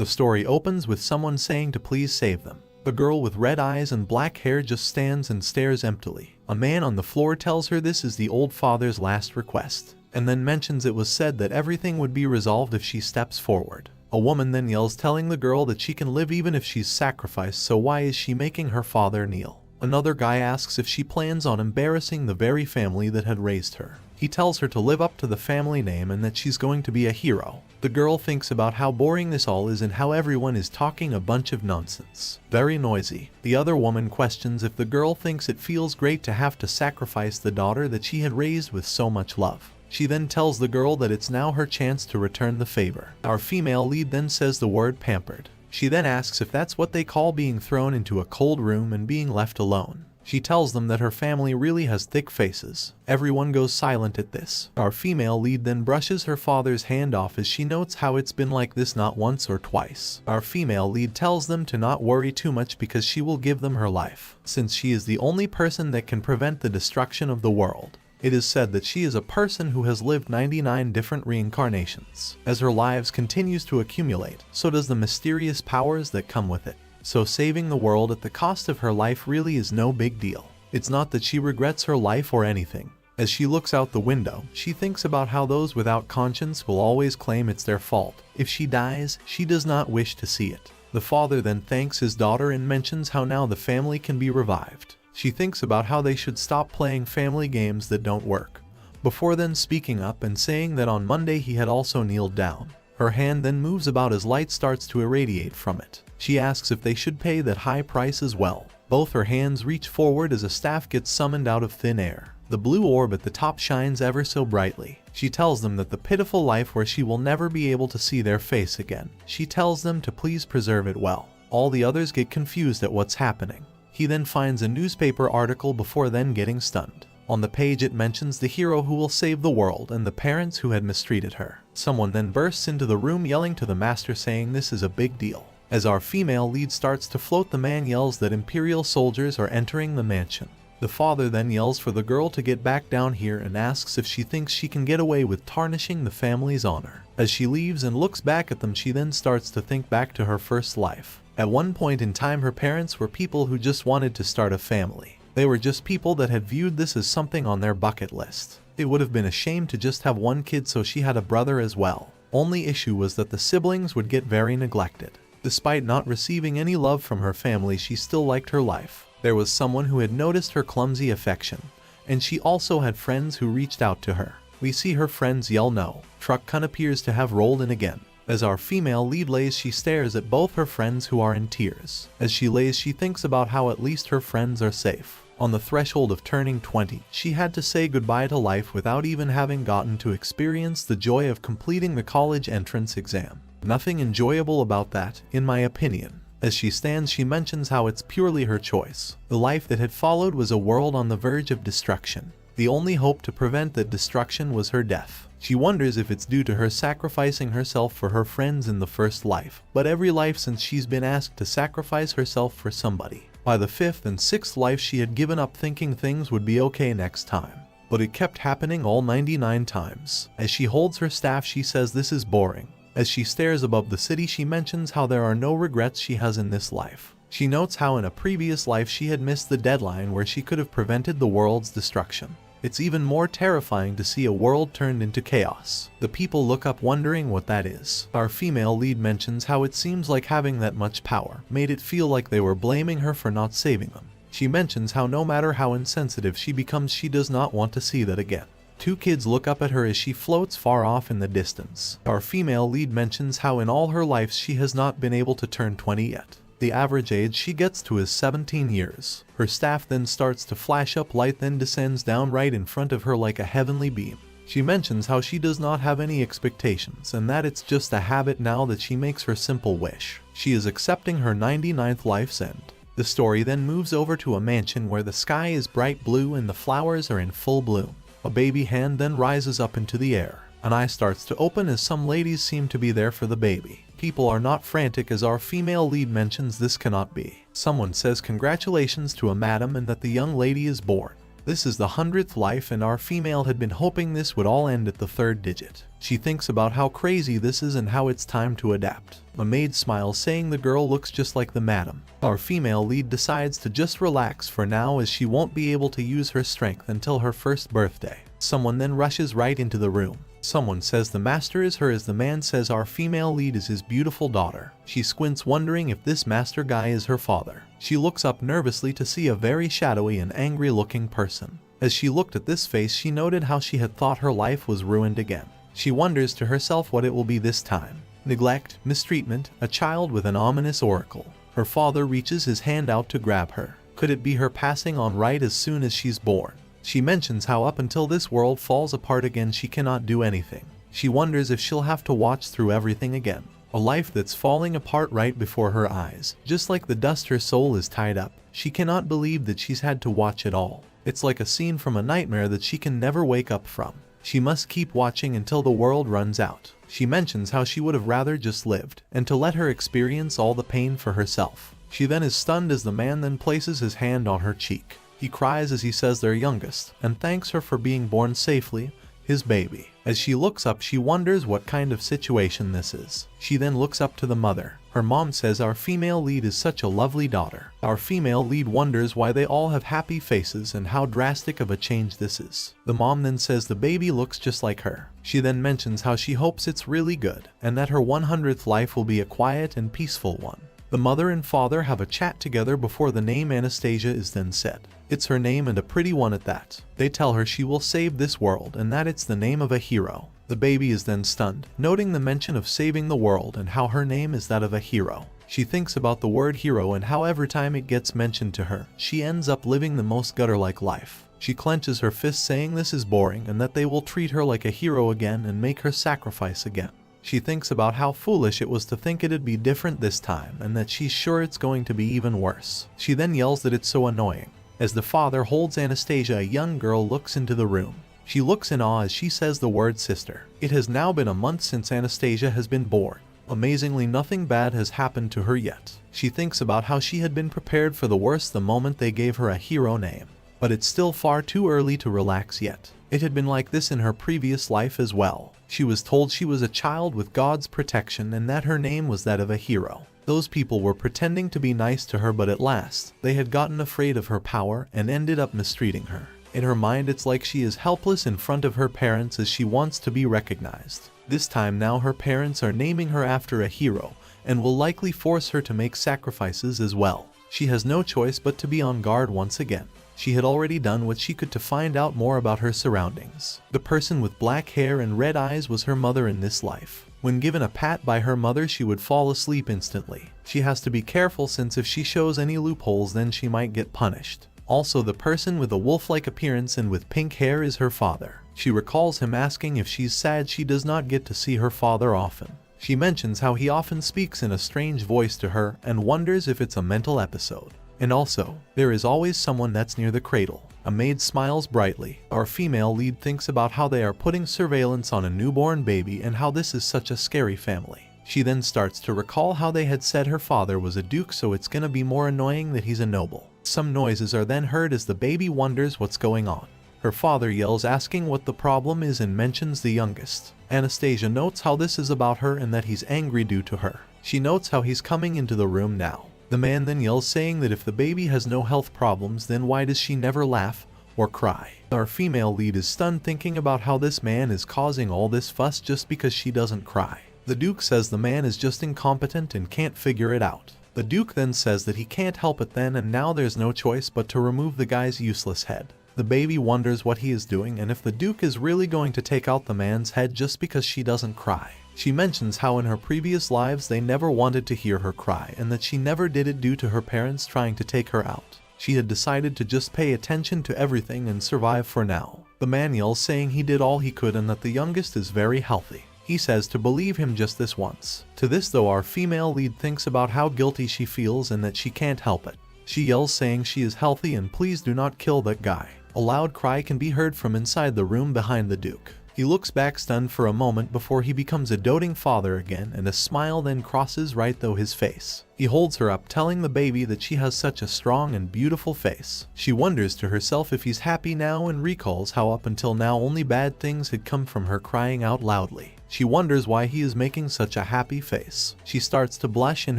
The story opens with someone saying to please save them. The girl with red eyes and black hair just stands and stares emptily. A man on the floor tells her this is the old father's last request, and then mentions it was said that everything would be resolved if she steps forward. A woman then yells, telling the girl that she can live even if she's sacrificed, so why is she making her father kneel? Another guy asks if she plans on embarrassing the very family that had raised her. He tells her to live up to the family name and that she's going to be a hero. The girl thinks about how boring this all is and how everyone is talking a bunch of nonsense. Very noisy. The other woman questions if the girl thinks it feels great to have to sacrifice the daughter that she had raised with so much love. She then tells the girl that it's now her chance to return the favor. Our female lead then says the word pampered. She then asks if that's what they call being thrown into a cold room and being left alone. She tells them that her family really has thick faces. Everyone goes silent at this. Our female lead then brushes her father's hand off as she notes how it's been like this not once or twice. Our female lead tells them to not worry too much because she will give them her life, since she is the only person that can prevent the destruction of the world. It is said that she is a person who has lived 99 different reincarnations. As her lives continues to accumulate, so does the mysterious powers that come with it. So saving the world at the cost of her life really is no big deal. It's not that she regrets her life or anything. As she looks out the window, she thinks about how those without conscience will always claim it's their fault. If she dies, she does not wish to see it. The father then thanks his daughter and mentions how now the family can be revived. She thinks about how they should stop playing family games that don't work, before then speaking up and saying that on Monday he had also kneeled down. Her hand then moves about as light starts to irradiate from it. She asks if they should pay that high price as well. Both her hands reach forward as a staff gets summoned out of thin air. The blue orb at the top shines ever so brightly. She tells them that the pitiful life where she will never be able to see their face again. She tells them to please preserve it well. All the others get confused at what's happening. He then finds a newspaper article before then getting stunned. On the page it mentions the hero who will save the world and the parents who had mistreated her. Someone then bursts into the room yelling to the master saying this is a big deal. As our female lead starts to float, the man yells that Imperial soldiers are entering the mansion. The father then yells for the girl to get back down here and asks if she thinks she can get away with tarnishing the family's honor. As she leaves and looks back at them, she then starts to think back to her first life. At one point in time, her parents were people who just wanted to start a family. They were just people that had viewed this as something on their bucket list. It would have been a shame to just have one kid, so she had a brother as well. Only issue was that the siblings would get very neglected. Despite not receiving any love from her family, she still liked her life. There was someone who had noticed her clumsy affection, and she also had friends who reached out to her. We see her friends yell no. Truck Kun appears to have rolled in again. As our female lead lays, she stares at both her friends who are in tears. As she lays, she thinks about how at least her friends are safe. On the threshold of turning 20, she had to say goodbye to life without even having gotten to experience the joy of completing the college entrance exam. Nothing enjoyable about that, in my opinion. As she stands, she mentions how it's purely her choice. The life that had followed was a world on the verge of destruction. The only hope to prevent that destruction was her death. She wonders if it's due to her sacrificing herself for her friends in the first life, but every life since she's been asked to sacrifice herself for somebody. By the 5th and 6th life, she had given up thinking things would be okay next time. But it kept happening all 99 times. As she holds her staff, she says this is boring. As she stares above the city, she mentions how there are no regrets she has in this life. She notes how in a previous life she had missed the deadline where she could have prevented the world's destruction. It's even more terrifying to see a world turned into chaos. The people look up wondering what that is. Our female lead mentions how it seems like having that much power made it feel like they were blaming her for not saving them. She mentions how no matter how insensitive she becomes, she does not want to see that again. Two kids look up at her as she floats far off in the distance. Our female lead mentions how in all her lives she has not been able to turn 20 yet. The average age she gets to is 17 years. Her staff then starts to flash up light, then descends down right in front of her like a heavenly beam. She mentions how she does not have any expectations and that it's just a habit now that she makes her simple wish. She is accepting her 99th life's end. The story then moves over to a mansion where the sky is bright blue and the flowers are in full bloom. A baby hand then rises up into the air. An eye starts to open as some ladies seem to be there for the baby. People are not frantic as our female lead mentions this cannot be. Someone says congratulations to a madam and that the young lady is born. This is the 100th life and our female had been hoping this would all end at the 3rd digit. She thinks about how crazy this is and how it's time to adapt. A maid smiles saying the girl looks just like the madam. Our female lead decides to just relax for now as she won't be able to use her strength until her 1st birthday. Someone then rushes right into the room. Someone says the master is her as the man says our female lead is his beautiful daughter. She squints wondering if this master guy is her father. She looks up nervously to see a very shadowy and angry looking person. As she looked at this face she noted how she had thought her life was ruined again. She wonders to herself what it will be this time. Neglect, mistreatment, a child with an ominous oracle. Her father reaches his hand out to grab her. Could it be her passing on right as soon as she's born? She mentions how up until this world falls apart again she cannot do anything. She wonders if she'll have to watch through everything again. A life that's falling apart right before her eyes. Just like the dust her soul is tied up. She cannot believe that she's had to watch it all. It's like a scene from a nightmare that she can never wake up from. She must keep watching until the world runs out. She mentions how she would have rather just lived, and to let her experience all the pain for herself. She then is stunned as the man then places his hand on her cheek. He cries as he says their youngest, and thanks her for being born safely, his baby. As she looks up she wonders what kind of situation this is. She then looks up to the mother. Her mom says our female lead is such a lovely daughter. Our female lead wonders why they all have happy faces and how drastic of a change this is. The mom then says the baby looks just like her. She then mentions how she hopes it's really good, and that her 100th life will be a quiet and peaceful one. The mother and father have a chat together before the name Anastasia is then said. It's her name and a pretty one at that. They tell her she will save this world and that it's the name of a hero. The baby is then stunned, noting the mention of saving the world and how her name is that of a hero. She thinks about the word hero and how every time it gets mentioned to her, she ends up living the most gutter-like life. She clenches her fist saying this is boring and that they will treat her like a hero again and make her sacrifice again. She thinks about how foolish it was to think it'd be different this time and that she's sure it's going to be even worse. She then yells that it's so annoying. As the father holds Anastasia, a young girl looks into the room. She looks in awe as she says the word sister. It has now been a month since Anastasia has been born. Amazingly, nothing bad has happened to her yet. She thinks about how she had been prepared for the worst the moment they gave her a hero name. But it's still far too early to relax yet. It had been like this in her previous life as well. She was told she was a child with God's protection and that her name was that of a hero. Those people were pretending to be nice to her, but at last, they had gotten afraid of her power and ended up mistreating her. In her mind it's like she is helpless in front of her parents as she wants to be recognized. This time now her parents are naming her after a hero and will likely force her to make sacrifices as well. She has no choice but to be on guard once again. She had already done what she could to find out more about her surroundings. The person with black hair and red eyes was her mother in this life. When given a pat by her mother she would fall asleep instantly. She has to be careful since if she shows any loopholes then she might get punished. Also, the person with a wolf-like appearance and with pink hair is her father. She recalls him asking if she's sad she does not get to see her father often. She mentions how he often speaks in a strange voice to her and wonders if it's a mental episode. And also, there is always someone that's near the cradle. A maid smiles brightly. Our female lead thinks about how they are putting surveillance on a newborn baby and how this is such a scary family. She then starts to recall how they had said her father was a duke, so it's gonna be more annoying that he's a noble. Some noises are then heard as the baby wonders what's going on. Her father yells asking what the problem is and mentions the youngest. Anastasia notes how this is about her and that he's angry due to her. She notes how he's coming into the room now. The man then yells saying that if the baby has no health problems then why does she never laugh or cry. Our female lead is stunned thinking about how this man is causing all this fuss just because she doesn't cry. The Duke says the man is just incompetent and can't figure it out. The Duke then says that he can't help it then and now there's no choice but to remove the guy's useless head. The baby wonders what he is doing and if the Duke is really going to take out the man's head just because she doesn't cry. She mentions how in her previous lives they never wanted to hear her cry and that she never did it due to her parents trying to take her out. She had decided to just pay attention to everything and survive for now. The man yells saying he did all he could and that the youngest is very healthy. He says to believe him just this once. To this though our female lead thinks about how guilty she feels and that she can't help it. She yells saying she is healthy and please do not kill that guy. A loud cry can be heard from inside the room behind the Duke. He looks back stunned for a moment before he becomes a doting father again, and a smile then crosses right through his face. He holds her up, telling the baby that she has such a strong and beautiful face. She wonders to herself if he's happy now and recalls how up until now only bad things had come from her crying out loudly. She wonders why he is making such a happy face. She starts to blush and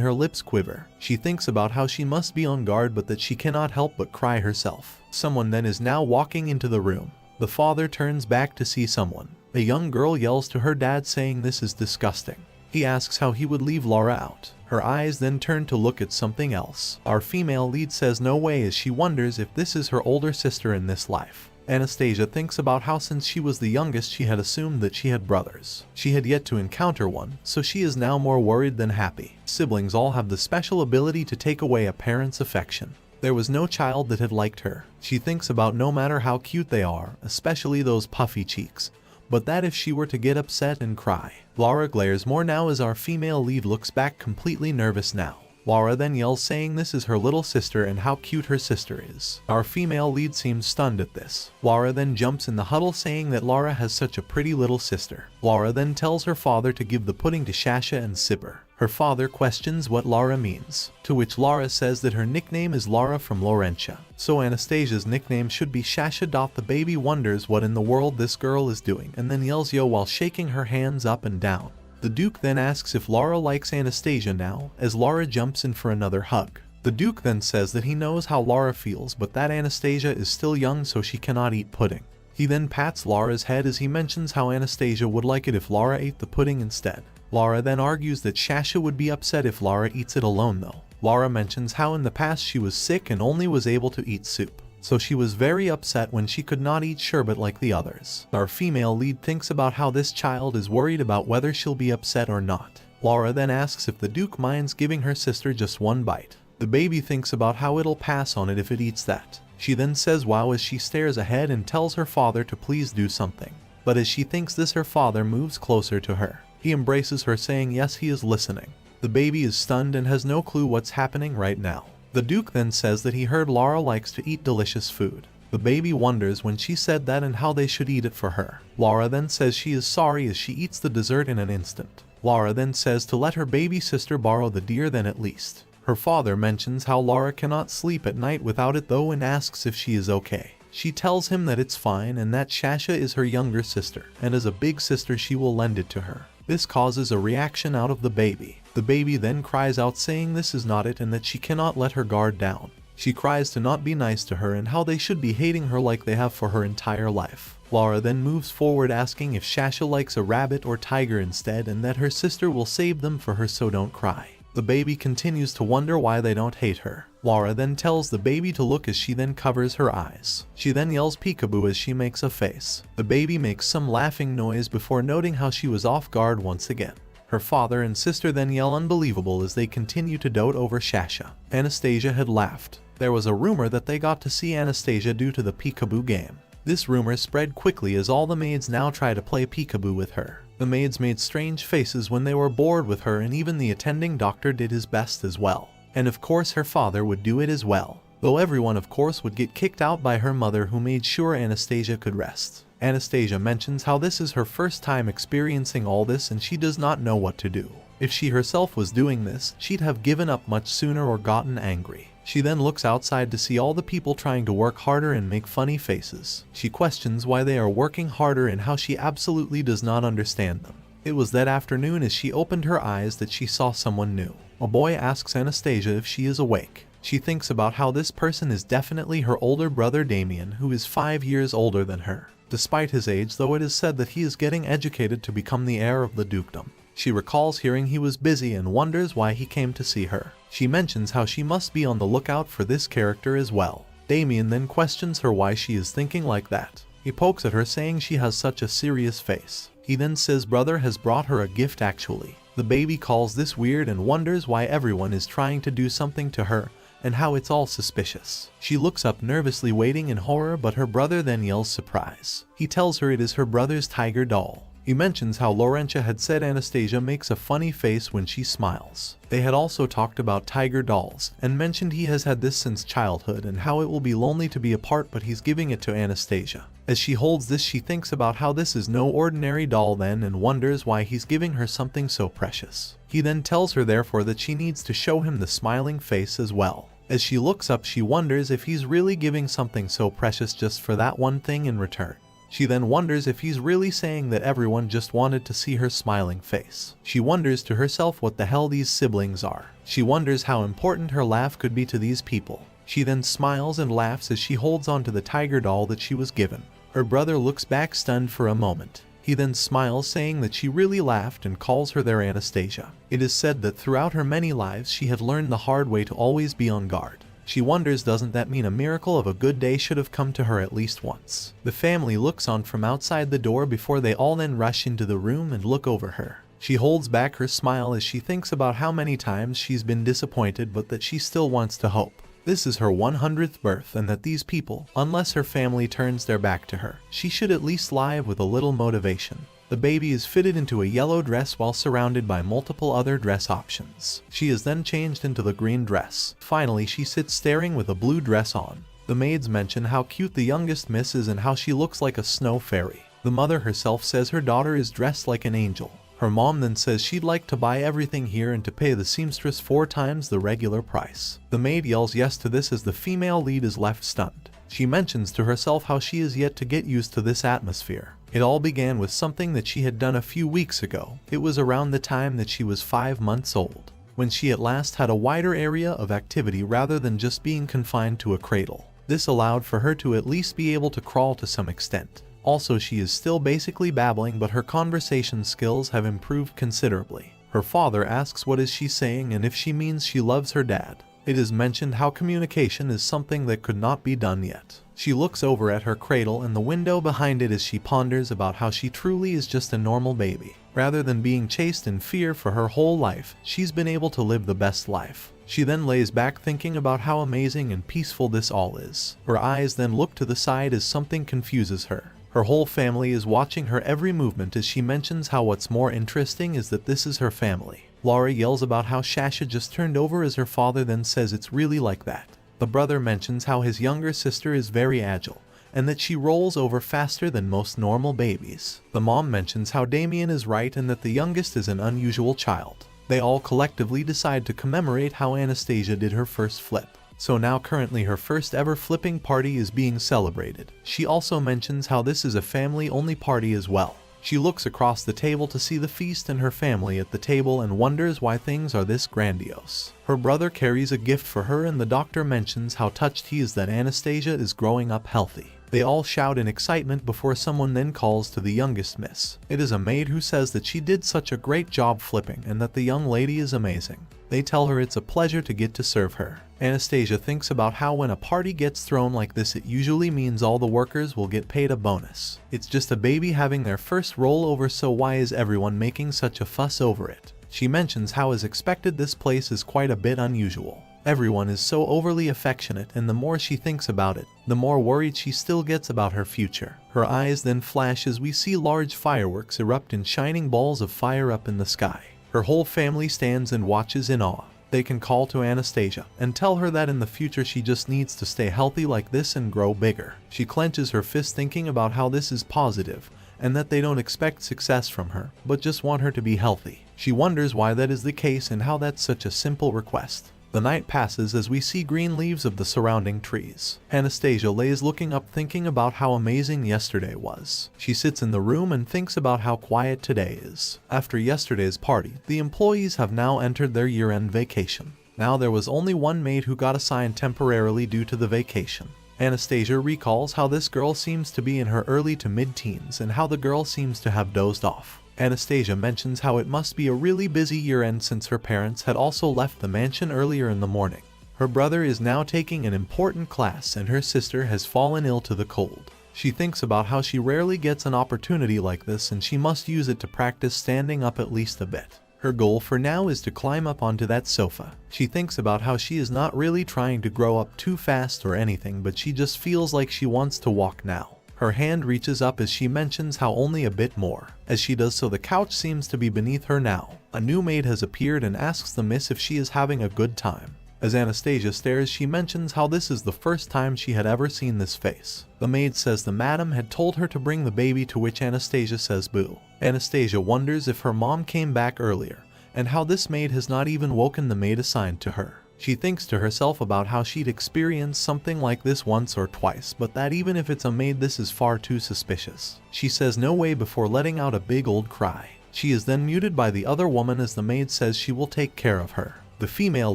her lips quiver. She thinks about how she must be on guard but that she cannot help but cry herself. Someone then is now walking into the room. The father turns back to see someone. A young girl yells to her dad saying this is disgusting. He asks how he would leave Laura out. Her eyes then turn to look at something else. Our female lead says no way as she wonders if this is her older sister in this life. Anastasia thinks about how since she was the youngest she had assumed that she had brothers. She had yet to encounter one, so she is now more worried than happy. Siblings all have the special ability to take away a parent's affection. There was no child that had liked her. She thinks about no matter how cute they are, especially those puffy cheeks, but that if she were to get upset and cry. Laura glares more now as our female lead looks back completely nervous now. Laura then yells saying this is her little sister and how cute her sister is. Our female lead seems stunned at this. Laura then jumps in the huddle saying that Laura has such a pretty little sister. Laura then tells her father to give the pudding to Shasha and Sipper. Her father questions what Laura means, to which Laura says that her nickname is Laura from Laurentia, so Anastasia's nickname should be Shasha. The baby wonders what in the world this girl is doing and then yells yo while shaking her hands up and down. The Duke then asks if Laura likes Anastasia now, as Laura jumps in for another hug. The Duke then says that he knows how Laura feels but that Anastasia is still young so she cannot eat pudding. He then pats Laura's head as he mentions how Anastasia would like it if Laura ate the pudding instead. Laura then argues that Shasha would be upset if Laura eats it alone though. Laura mentions how in the past she was sick and only was able to eat soup, so she was very upset when she could not eat sherbet like the others. Our female lead thinks about how this child is worried about whether she'll be upset or not. Laura then asks if the Duke minds giving her sister just one bite. The baby thinks about how it'll pass on it if it eats that. She then says wow as she stares ahead and tells her father to please do something. But as she thinks this, her father moves closer to her. He embraces her saying yes, he is listening. The baby is stunned and has no clue what's happening right now. The Duke then says that he heard Laura likes to eat delicious food. The baby wonders when she said that and how they should eat it for her. Laura then says she is sorry as she eats the dessert in an instant. Laura then says to let her baby sister borrow the deer then at least. Her father mentions how Laura cannot sleep at night without it though and asks if she is okay. She tells him that it's fine and that Shasha is her younger sister, and as a big sister she will lend it to her. This causes a reaction out of the baby. The baby then cries out saying this is not it and that she cannot let her guard down. She cries to not be nice to her and how they should be hating her like they have for her entire life. Laura then moves forward asking if Shasha likes a rabbit or tiger instead and that her sister will save them for her so don't cry. The baby continues to wonder why they don't hate her. Laura then tells the baby to look as she then covers her eyes. She then yells peekaboo as she makes a face. The baby makes some laughing noise before noting how she was off guard once again. Her father and sister then yell unbelievable as they continue to dote over Shasha. Anastasia had laughed. There was a rumor that they got to see Anastasia due to the peekaboo game. This rumor spread quickly as all the maids now try to play peekaboo with her. The maids made strange faces when they were bored with her and even the attending doctor did his best as well. And of course her father would do it as well. Though everyone of course would get kicked out by her mother who made sure Anastasia could rest. Anastasia mentions how this is her first time experiencing all this and she does not know what to do. If she herself was doing this, she'd have given up much sooner or gotten angry. She then looks outside to see all the people trying to work harder and make funny faces. She questions why they are working harder and how she absolutely does not understand them. It was that afternoon as she opened her eyes that she saw someone new. A boy asks Anastasia if she is awake. She thinks about how this person is definitely her older brother Damien, who is 5 years older than her. Despite his age, though, it is said that he is getting educated to become the heir of the dukedom. She recalls hearing he was busy and wonders why he came to see her. She mentions how she must be on the lookout for this character as well. Damien then questions her why she is thinking like that. He pokes at her saying she has such a serious face. He then says brother has brought her a gift actually. The baby calls this weird and wonders why everyone is trying to do something to her and how it's all suspicious. She looks up nervously waiting in horror but her brother then yells surprise. He tells her it is her brother's tiger doll. He mentions how Laurentia had said Anastasia makes a funny face when she smiles. They had also talked about tiger dolls, and mentioned he has had this since childhood and how it will be lonely to be apart, but he's giving it to Anastasia. As she holds this, she thinks about how this is no ordinary doll then and wonders why he's giving her something so precious. He then tells her therefore that she needs to show him the smiling face as well. As she looks up, she wonders if he's really giving something so precious just for that one thing in return. She then wonders if he's really saying that everyone just wanted to see her smiling face. She wonders to herself what the hell these siblings are. She wonders how important her laugh could be to these people. She then smiles and laughs as she holds onto the tiger doll that she was given. Her brother looks back stunned for a moment. He then smiles, saying that she really laughed, and calls her their Anastasia. It is said that throughout her many lives she had learned the hard way to always be on guard. She wonders, doesn't that mean a miracle of a good day should have come to her at least once? The family looks on from outside the door before they all then rush into the room and look over her. She holds back her smile as she thinks about how many times she's been disappointed, but that she still wants to hope. This is her 100th birth, and that these people, unless her family turns their back to her, she should at least live with a little motivation. The baby is fitted into a yellow dress while surrounded by multiple other dress options. She is then changed into the green dress. Finally, she sits staring with a blue dress on. The maids mention how cute the youngest miss is and how she looks like a snow fairy. The mother herself says her daughter is dressed like an angel. Her mom then says she'd like to buy everything here and to pay the seamstress 4 times the regular price. The maid yells yes to this as the female lead is left stunned. She mentions to herself how she is yet to get used to this atmosphere. It all began with something that she had done a few weeks ago. It was around the time that she was 5 months old, when she at last had a wider area of activity rather than just being confined to a cradle. This allowed for her to at least be able to crawl to some extent. Also, she is still basically babbling, but her conversation skills have improved considerably. Her father asks what is she saying and if she means she loves her dad. It is mentioned how communication is something that could not be done yet. She looks over at her cradle and the window behind it as she ponders about how she truly is just a normal baby. Rather than being chased in fear for her whole life, she's been able to live the best life. She then lays back thinking about how amazing and peaceful this all is. Her eyes then look to the side as something confuses her. Her whole family is watching her every movement as she mentions how what's more interesting is that this is her family. Laura yells about how Shasha just turned over as her father then says it's really like that. The brother mentions how his younger sister is very agile, and that she rolls over faster than most normal babies. The mom mentions how Damien is right and that the youngest is an unusual child. They all collectively decide to commemorate how Anastasia did her first flip. So now currently her first ever flipping party is being celebrated. She also mentions how this is a family-only party as well. She looks across the table to see the feast and her family at the table and wonders why things are this grandiose. Her brother carries a gift for her and the doctor mentions how touched he is that Anastasia is growing up healthy. They all shout in excitement before someone then calls to the youngest miss. It is a maid who says that she did such a great job flipping and that the young lady is amazing. They tell her it's a pleasure to get to serve her. Anastasia thinks about how when a party gets thrown like this, it usually means all the workers will get paid a bonus. It's just a baby having their first rollover, so why is everyone making such a fuss over it? She mentions how as expected this place is quite a bit unusual. Everyone is so overly affectionate, and the more she thinks about it, the more worried she still gets about her future. Her eyes then flash as we see large fireworks erupt in shining balls of fire up in the sky. Her whole family stands and watches in awe. They can call to Anastasia and tell her that in the future she just needs to stay healthy like this and grow bigger. She clenches her fist thinking about how this is positive and that they don't expect success from her, but just want her to be healthy. She wonders why that is the case and how that's such a simple request. The night passes as we see green leaves of the surrounding trees. Anastasia lays looking up thinking about how amazing yesterday was. She sits in the room and thinks about how quiet today is. After yesterday's party, the employees have now entered their year-end vacation. Now there was only one maid who got assigned temporarily due to the vacation. Anastasia recalls how this girl seems to be in her early to mid-teens and how the girl seems to have dozed off. Anastasia mentions how it must be a really busy year-end since her parents had also left the mansion earlier in the morning. Her brother is now taking an important class and her sister has fallen ill to the cold. She thinks about how she rarely gets an opportunity like this and she must use it to practice standing up at least a bit. Her goal for now is to climb up onto that sofa. She thinks about how she is not really trying to grow up too fast or anything, but she just feels like she wants to walk now. Her hand reaches up as she mentions how only a bit more. As she does so, the couch seems to be beneath her now. A new maid has appeared and asks the miss if she is having a good time. As Anastasia stares, she mentions how this is the first time she had ever seen this face. The maid says the madam had told her to bring the baby, to which Anastasia says boo. Anastasia wonders if her mom came back earlier, and how this maid has not even woken the maid assigned to her. She thinks to herself about how she'd experienced something like this once or twice, but that even if it's a maid, this is far too suspicious. She says no way before letting out a big old cry. She is then muted by the other woman as the maid says she will take care of her. The female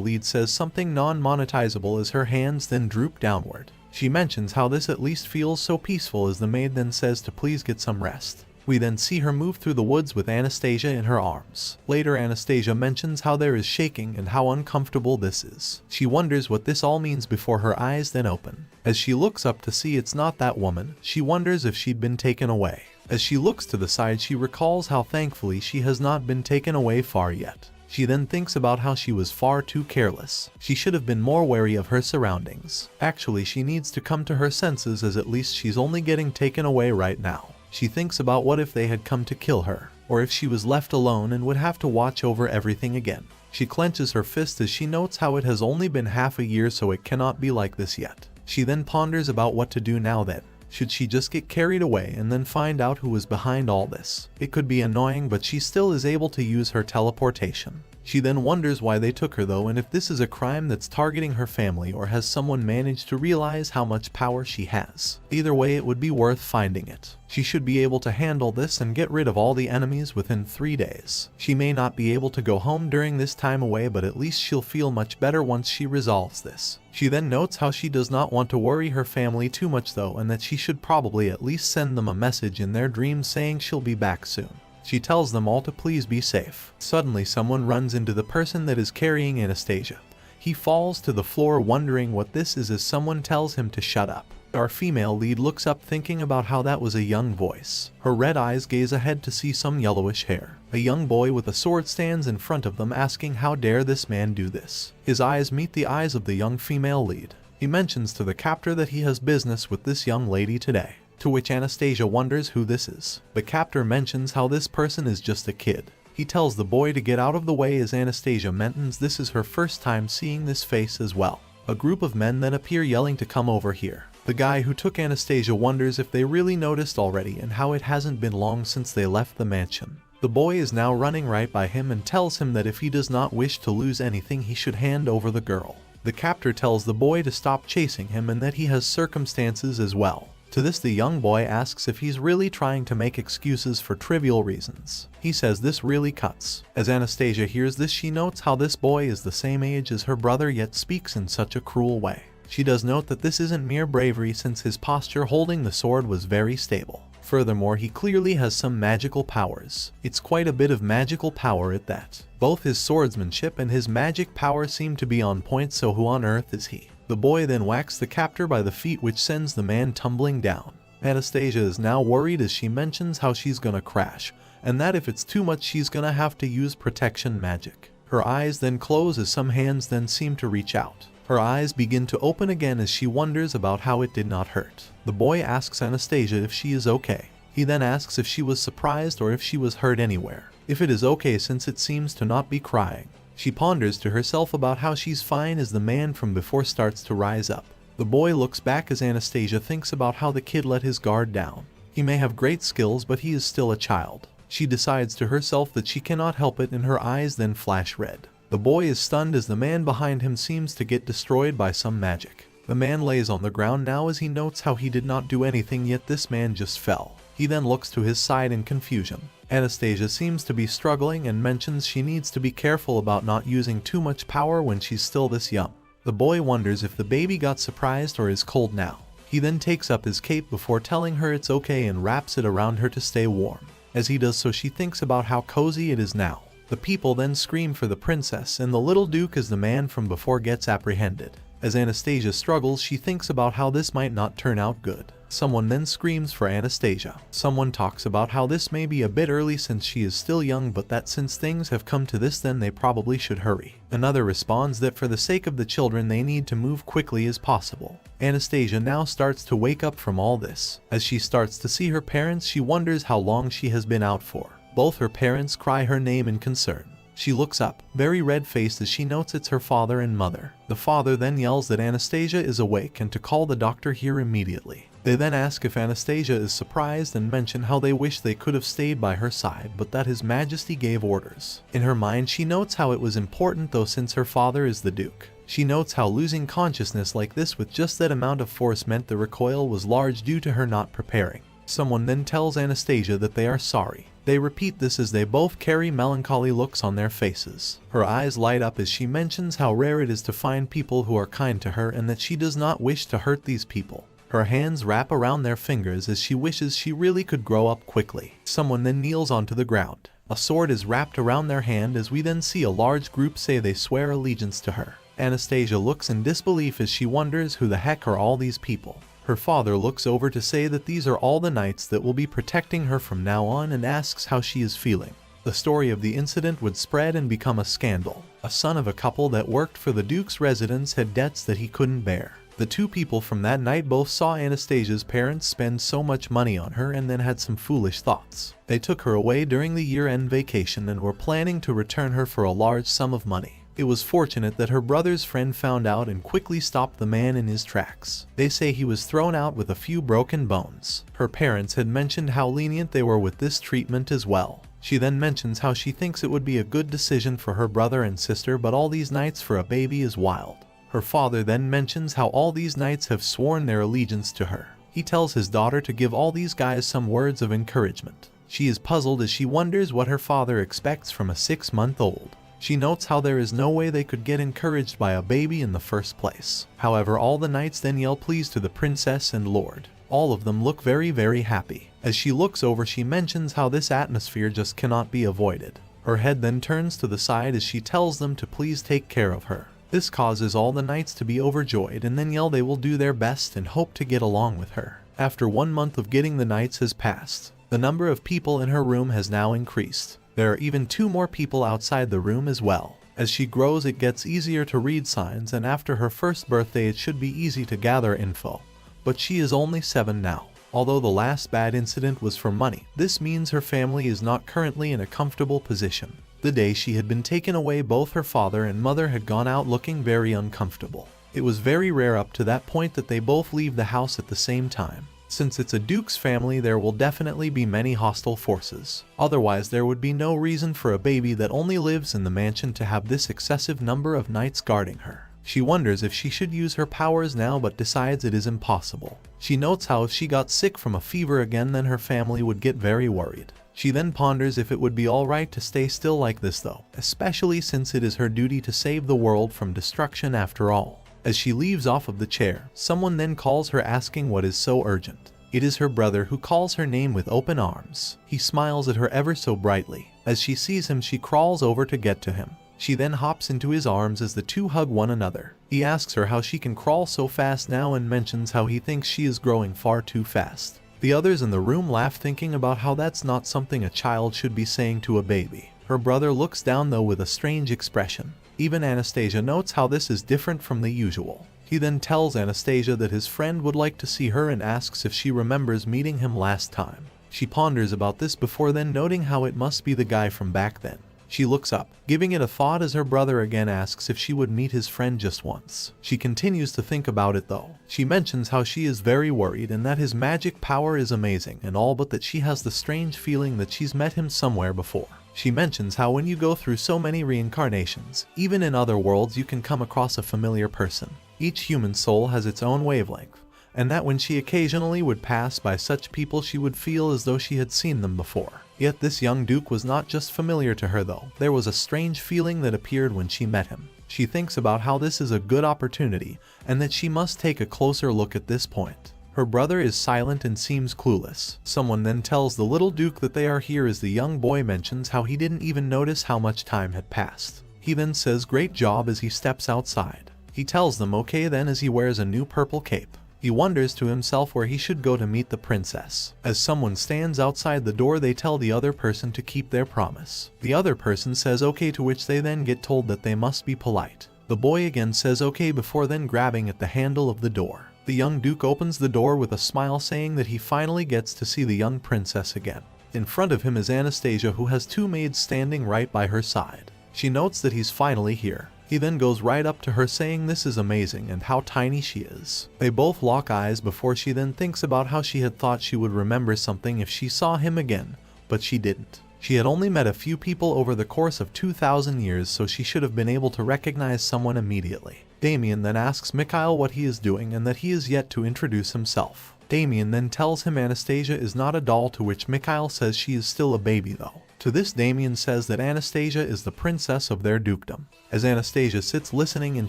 lead says something non-monetizable as her hands then droop downward. She mentions how this at least feels so peaceful as the maid then says to please get some rest. We then see her move through the woods with Anastasia in her arms. Later, Anastasia mentions how there is shaking and how uncomfortable this is. She wonders what this all means before her eyes then open. As she looks up to see it's not that woman, she wonders if she'd been taken away. As she looks to the side, she recalls how thankfully she has not been taken away far yet. She then thinks about how she was far too careless. She should have been more wary of her surroundings. Actually, she needs to come to her senses, as at least she's only getting taken away right now. She thinks about what if they had come to kill her, or if she was left alone and would have to watch over everything again. She clenches her fist as she notes how it has only been half a year, so it cannot be like this yet. She then ponders about what to do now then. Should she just get carried away and then find out who was behind all this? It could be annoying, but she still is able to use her teleportation. She then wonders why they took her though, and if this is a crime that's targeting her family, or has someone managed to realize how much power she has. Either way, it would be worth finding it. She should be able to handle this and get rid of all the enemies within 3 days. She may not be able to go home during this time away, but at least she'll feel much better once she resolves this. She then notes how she does not want to worry her family too much though, and that she should probably at least send them a message in their dreams saying she'll be back soon. She tells them all to please be safe. Suddenly, someone runs into the person that is carrying Anastasia. He falls to the floor wondering what this is as someone tells him to shut up. Our female lead looks up thinking about how that was a young voice. Her red eyes gaze ahead to see some yellowish hair. A young boy with a sword stands in front of them asking how dare this man do this. His eyes meet the eyes of the young female lead. He mentions to the captor that he has business with this young lady today. To which Anastasia wonders who this is. The captor mentions how this person is just a kid. He tells the boy to get out of the way as Anastasia mentions this is her first time seeing this face as well. A group of men then appear yelling to come over here. The guy who took Anastasia wonders if they really noticed already and how it hasn't been long since they left the mansion. The boy is now running right by him and tells him that if he does not wish to lose anything, he should hand over the girl. The captor tells the boy to stop chasing him and that he has circumstances as well. To this, the young boy asks if he's really trying to make excuses for trivial reasons. He says this really cuts. As Anastasia hears this, she notes how this boy is the same age as her brother yet speaks in such a cruel way. She does note that this isn't mere bravery, since his posture holding the sword was very stable. Furthermore, he clearly has some magical powers. It's quite a bit of magical power at that. Both his swordsmanship and his magic power seem to be on point, so who on earth is he? The boy then whacks the captor by the feet, which sends the man tumbling down. Anastasia is now worried as she mentions how she's gonna crash, and that if it's too much she's gonna have to use protection magic. Her eyes then close as some hands then seem to reach out. Her eyes begin to open again as she wonders about how it did not hurt. The boy asks Anastasia if she is okay. He then asks if she was surprised or if she was hurt anywhere. If it is okay, since it seems to not be crying. She ponders to herself about how she's fine as the man from before starts to rise up. The boy looks back as Anastasia thinks about how the kid let his guard down. He may have great skills, but he is still a child. She decides to herself that she cannot help it, and her eyes then flash red. The boy is stunned as the man behind him seems to get destroyed by some magic. The man lays on the ground now as he notes how he did not do anything, yet this man just fell. He then looks to his side in confusion. Anastasia seems to be struggling and mentions she needs to be careful about not using too much power when she's still this young. The boy wonders if the baby got surprised or is cold now. He then takes up his cape before telling her it's okay and wraps it around her to stay warm. As he does so, she thinks about how cozy it is now. The people then scream for the princess and the little duke as the man from before gets apprehended. As Anastasia struggles, she thinks about how this might not turn out good. Someone then screams for Anastasia. Someone talks about how this may be a bit early since she is still young, but that since things have come to this, then they probably should hurry. Another responds that for the sake of the children they need to move quickly as possible. Anastasia now starts to wake up from all this. As she starts to see her parents, she wonders how long she has been out for. Both her parents cry her name in concern. She looks up, very red-faced, as she notes it's her father and mother. The father then yells that Anastasia is awake and to call the doctor here immediately. They then ask if Anastasia is surprised and mention how they wish they could have stayed by her side, but that His Majesty gave orders. In her mind, she notes how it was important though, since her father is the Duke. She notes how losing consciousness like this with just that amount of force meant the recoil was large due to her not preparing. Someone then tells Anastasia that they are sorry. They repeat this as they both carry melancholy looks on their faces. Her eyes light up as she mentions how rare it is to find people who are kind to her and that she does not wish to hurt these people. Her hands wrap around their fingers as she wishes she really could grow up quickly. Someone then kneels onto the ground. A sword is wrapped around their hand as we then see a large group say they swear allegiance to her. Anastasia looks in disbelief as she wonders who the heck are all these people. Her father looks over to say that these are all the knights that will be protecting her from now on and asks how she is feeling. The story of the incident would spread and become a scandal. A son of a couple that worked for the Duke's residence had debts that he couldn't bear. The two people from that night both saw Anastasia's parents spend so much money on her and then had some foolish thoughts. They took her away during the year-end vacation and were planning to return her for a large sum of money. It was fortunate that her brother's friend found out and quickly stopped the man in his tracks. They say he was thrown out with a few broken bones. Her parents had mentioned how lenient they were with this treatment as well. She then mentions how she thinks it would be a good decision for her brother and sister, but all these knights for a baby is wild. Her father then mentions how all these knights have sworn their allegiance to her. He tells his daughter to give all these guys some words of encouragement. She is puzzled as she wonders what her father expects from a 6-month-old. She notes how there is no way they could get encouraged by a baby in the first place. However, all the knights then yell please to the princess and lord. All of them look very happy. As she looks over, she mentions how this atmosphere just cannot be avoided. Her head then turns to the side as she tells them to please take care of her. This causes all the knights to be overjoyed and then yell they will do their best and hope to get along with her. After 1 month of getting the knights has passed, the number of people in her room has now increased. There are even 2 more people outside the room as well. As she grows, it gets easier to read signs, and after her first birthday it should be easy to gather info. But she is only 7 now. Although the last bad incident was for money, this means her family is not currently in a comfortable position. The day she had been taken away, both her father and mother had gone out looking very uncomfortable. It was very rare up to that point that they both leave the house at the same time. Since it's a duke's family, there will definitely be many hostile forces. Otherwise, there would be no reason for a baby that only lives in the mansion to have this excessive number of knights guarding her. She wonders if she should use her powers now, but decides it is impossible. She notes how if she got sick from a fever again, then her family would get very worried. She then ponders if it would be alright to stay still like this though, especially since it is her duty to save the world from destruction after all. As she leaves off of the chair, someone then calls her asking what is so urgent. It is her brother, who calls her name with open arms. He smiles at her ever so brightly. As she sees him, she crawls over to get to him. She then hops into his arms as the two hug one another. He asks her how she can crawl so fast now and mentions how he thinks she is growing far too fast. The others in the room laugh, thinking about how that's not something a child should be saying to a baby. Her brother looks down though with a strange expression. Even Anastasia notes how this is different from the usual. He then tells Anastasia that his friend would like to see her and asks if she remembers meeting him last time. She ponders about this before then noting how it must be the guy from back then. She looks up, giving it a thought as her brother again asks if she would meet his friend just once. She continues to think about it though. She mentions how she is very worried and that his magic power is amazing and all, but that she has the strange feeling that she's met him somewhere before. She mentions how when you go through so many reincarnations, even in other worlds, you can come across a familiar person. Each human soul has its own wavelength, and that when she occasionally would pass by such people, she would feel as though she had seen them before. Yet this young duke was not just familiar to her though. There was a strange feeling that appeared when she met him. She thinks about how this is a good opportunity and that she must take a closer look at this point. Her brother is silent and seems clueless. Someone then tells the little duke that they are here as the young boy mentions how he didn't even notice how much time had passed. He then says great job as he steps outside. He tells them okay then as he wears a new purple cape. He wonders to himself where he should go to meet the princess. As someone stands outside the door, they tell the other person to keep their promise. The other person says okay, to which they then get told that they must be polite. The boy again says okay before then grabbing at the handle of the door. The young duke opens the door with a smile, saying that he finally gets to see the young princess again. In front of him is Anastasia, who has two maids standing right by her side. She notes that he's finally here. He then goes right up to her, saying this is amazing and how tiny she is. They both lock eyes before she then thinks about how she had thought she would remember something if she saw him again, but she didn't. She had only met a few people over the course of 2,000 years, so she should have been able to recognize someone immediately. Damien then asks Mikhail what he is doing and that he is yet to introduce himself. Damien then tells him Anastasia is not a doll, to which Mikhail says she is still a baby though. To this, Damien says that Anastasia is the princess of their dukedom. As Anastasia sits listening, and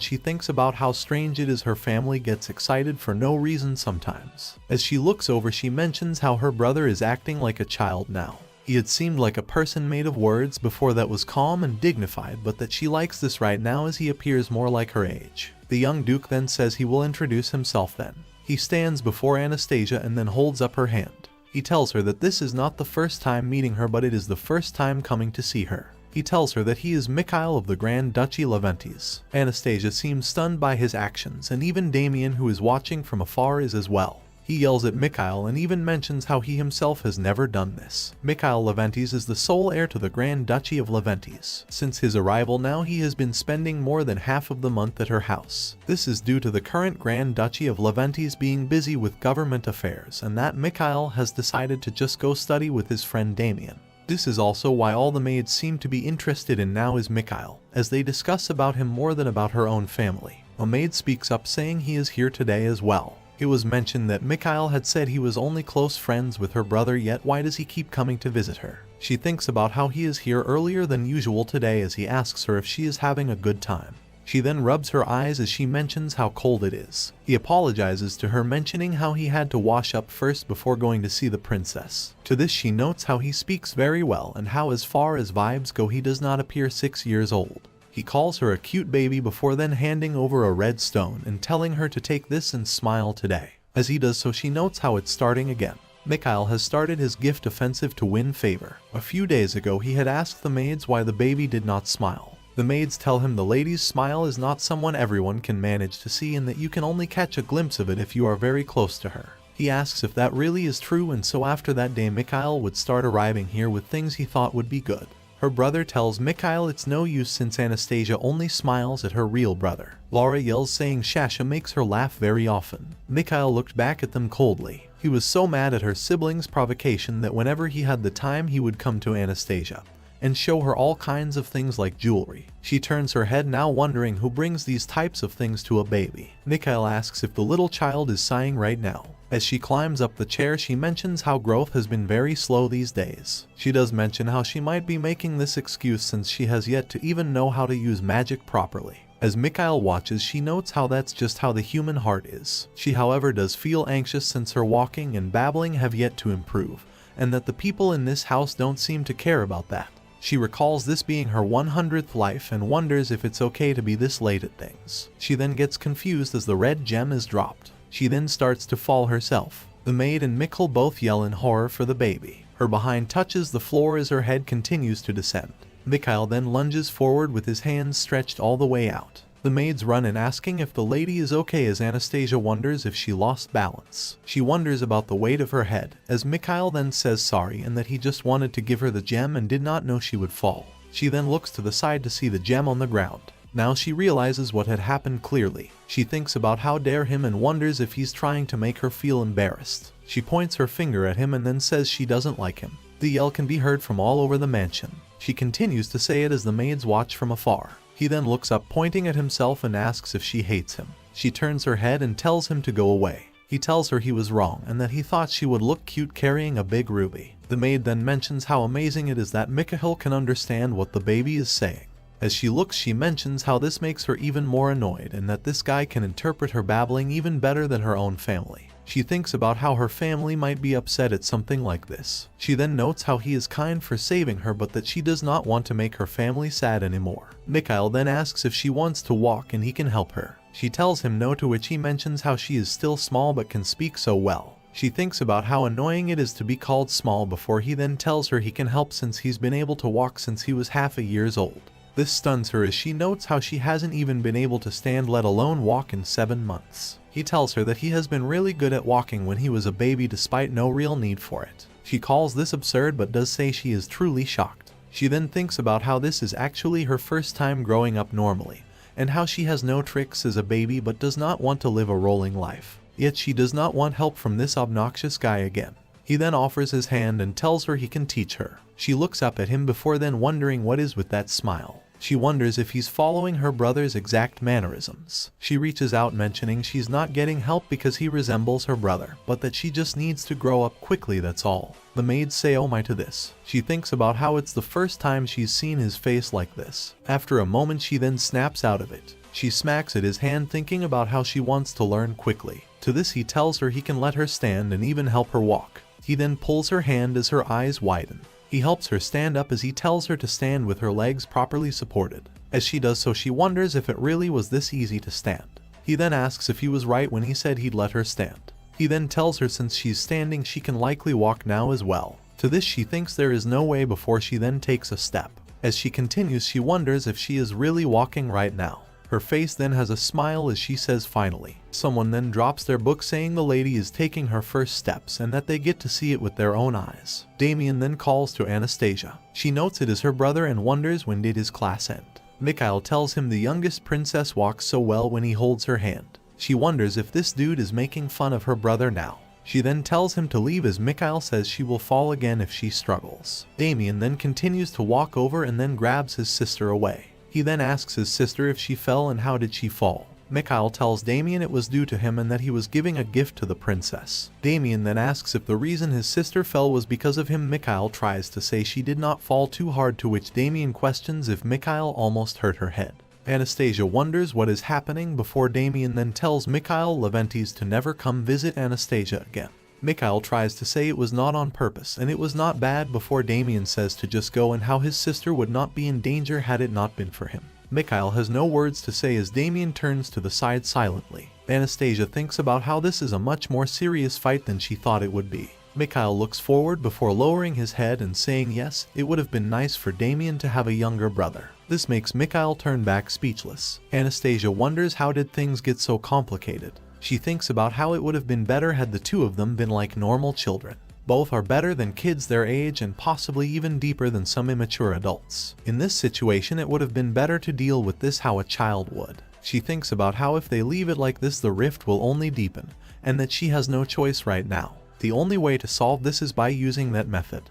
she thinks about how strange it is her family gets excited for no reason sometimes. As she looks over, she mentions how her brother is acting like a child now. He had seemed like a person made of words before that was calm and dignified, but that she likes this right now as he appears more like her age. The young duke then says he will introduce himself then. He stands before Anastasia and then holds up her hand. He tells her that this is not the first time meeting her, but it is the first time coming to see her. He tells her that he is Mikhail of the Grand Duchy Leventis. Anastasia seems stunned by his actions, and even Damien, who is watching from afar, is as well. He yells at Mikhail and even mentions how he himself has never done this. Mikhail Leventis is the sole heir to the Grand Duchy of Leventis. Since his arrival now, he has been spending more than half of the month at her house. This is due to the current Grand Duchy of Leventis being busy with government affairs, and that Mikhail has decided to just go study with his friend Damien. This is also why all the maids seem to be interested in now is Mikhail, as they discuss about him more than about her own family. A maid speaks up, saying he is here today as well. It was mentioned that Mikhail had said he was only close friends with her brother, yet why does he keep coming to visit her? She thinks about how he is here earlier than usual today, as he asks her if she is having a good time. She then rubs her eyes as she mentions how cold it is. He apologizes to her, mentioning how he had to wash up first before going to see the princess. To this, she notes how he speaks very well and how as far as vibes go, he does not appear 6 years old. He calls her a cute baby before then handing over a red stone and telling her to take this and smile today. As he does so, she notes how it's starting again. Mikhail has started his gift offensive to win favor. A few days ago, he had asked the maids why the baby did not smile. The maids tell him the lady's smile is not someone everyone can manage to see, and that you can only catch a glimpse of it if you are very close to her. He asks if that really is true, and so after that day, Mikhail would start arriving here with things he thought would be good. Her brother tells Mikhail it's no use since Anastasia only smiles at her real brother. Laura yells, saying Shasha makes her laugh very often. Mikhail looked back at them coldly. He was so mad at her siblings' provocation that whenever he had the time, he would come to Anastasia and show her all kinds of things like jewelry. She turns her head now, wondering who brings these types of things to a baby. Mikhail asks if the little child is sighing right now. As she climbs up the chair, she mentions how growth has been very slow these days. She does mention how she might be making this excuse since she has yet to even know how to use magic properly. As Mikhail watches, she notes how that's just how the human heart is. She, however, does feel anxious since her walking and babbling have yet to improve, and that the people in this house don't seem to care about that. She recalls this being her 100th life and wonders if it's okay to be this late at things. She then gets confused as the red gem is dropped. She then starts to fall herself. The maid and Mikhail both yell in horror for the baby. Her behind touches the floor as her head continues to descend. Mikhail then lunges forward with his hands stretched all the way out. The maids run in, asking if the lady is okay, as Anastasia wonders if she lost balance. She wonders about the weight of her head, as Mikhail then says sorry and that he just wanted to give her the gem and did not know she would fall. She then looks to the side to see the gem on the ground. Now she realizes what had happened clearly. She thinks about how dare him and wonders if he's trying to make her feel embarrassed. She points her finger at him and then says she doesn't like him. The yell can be heard from all over the mansion. She continues to say it as the maids watch from afar. He then looks up, pointing at himself, and asks if she hates him. She turns her head and tells him to go away. He tells her he was wrong and that he thought she would look cute carrying a big ruby. The maid then mentions how amazing it is that Mikhail can understand what the baby is saying. As she looks, she mentions how this makes her even more annoyed and that this guy can interpret her babbling even better than her own family. She thinks about how her family might be upset at something like this. She then notes how he is kind for saving her, but that she does not want to make her family sad anymore. Mikhail then asks if she wants to walk and he can help her. She tells him no, to which he mentions how she is still small but can speak so well. She thinks about how annoying it is to be called small before he then tells her he can help since he's been able to walk since he was half a year old. This stuns her as she notes how she hasn't even been able to stand, let alone walk, in 7 months. He tells her that he has been really good at walking when he was a baby despite no real need for it. She calls this absurd but does say she is truly shocked. She then thinks about how this is actually her first time growing up normally, and how she has no tricks as a baby but does not want to live a rolling life. Yet she does not want help from this obnoxious guy again. He then offers his hand and tells her he can teach her. She looks up at him before then wondering what is with that smile. She wonders if he's following her brother's exact mannerisms. She reaches out mentioning she's not getting help because he resembles her brother, but that she just needs to grow up quickly, that's all. The maids say oh my to this. She thinks about how it's the first time she's seen his face like this. After a moment she then snaps out of it. She smacks at his hand thinking about how she wants to learn quickly. To this he tells her he can let her stand and even help her walk. He then pulls her hand as her eyes widen. He helps her stand up as he tells her to stand with her legs properly supported. As she does so, she wonders if it really was this easy to stand. He then asks if he was right when he said he'd let her stand. He then tells her since she's standing she can likely walk now as well. To this she thinks there is no way before she then takes a step. As she continues she wonders if she is really walking right now. Her face then has a smile as she says finally. Someone then drops their book saying the lady is taking her first steps and that they get to see it with their own eyes. Damien then calls to Anastasia. She notes it is her brother and wonders when did his class end. Mikhail tells him the youngest princess walks so well when he holds her hand. She wonders if this dude is making fun of her brother now. She then tells him to leave as Mikhail says she will fall again if she struggles. Damien then continues to walk over and then grabs his sister away. He then asks his sister if she fell and how did she fall. Mikhail tells Damien it was due to him and that he was giving a gift to the princess. Damien then asks if the reason his sister fell was because of him. Mikhail tries to say she did not fall too hard, to which Damien questions if Mikhail almost hurt her head. Anastasia wonders what is happening before Damien then tells Mikhail Leventis to never come visit Anastasia again. Mikhail tries to say it was not on purpose and it was not bad before Damien says to just go and how his sister would not be in danger had it not been for him. Mikhail has no words to say as Damien turns to the side silently. Anastasia thinks about how this is a much more serious fight than she thought it would be. Mikhail looks forward before lowering his head and saying yes, it would have been nice for Damien to have a younger brother. This makes Mikhail turn back speechless. Anastasia wonders how did things get so complicated. She thinks about how it would have been better had the two of them been like normal children. Both are better than kids their age and possibly even deeper than some immature adults. In this situation it would have been better to deal with this how a child would. She thinks about how if they leave it like this the rift will only deepen, and that she has no choice right now. The only way to solve this is by using that method.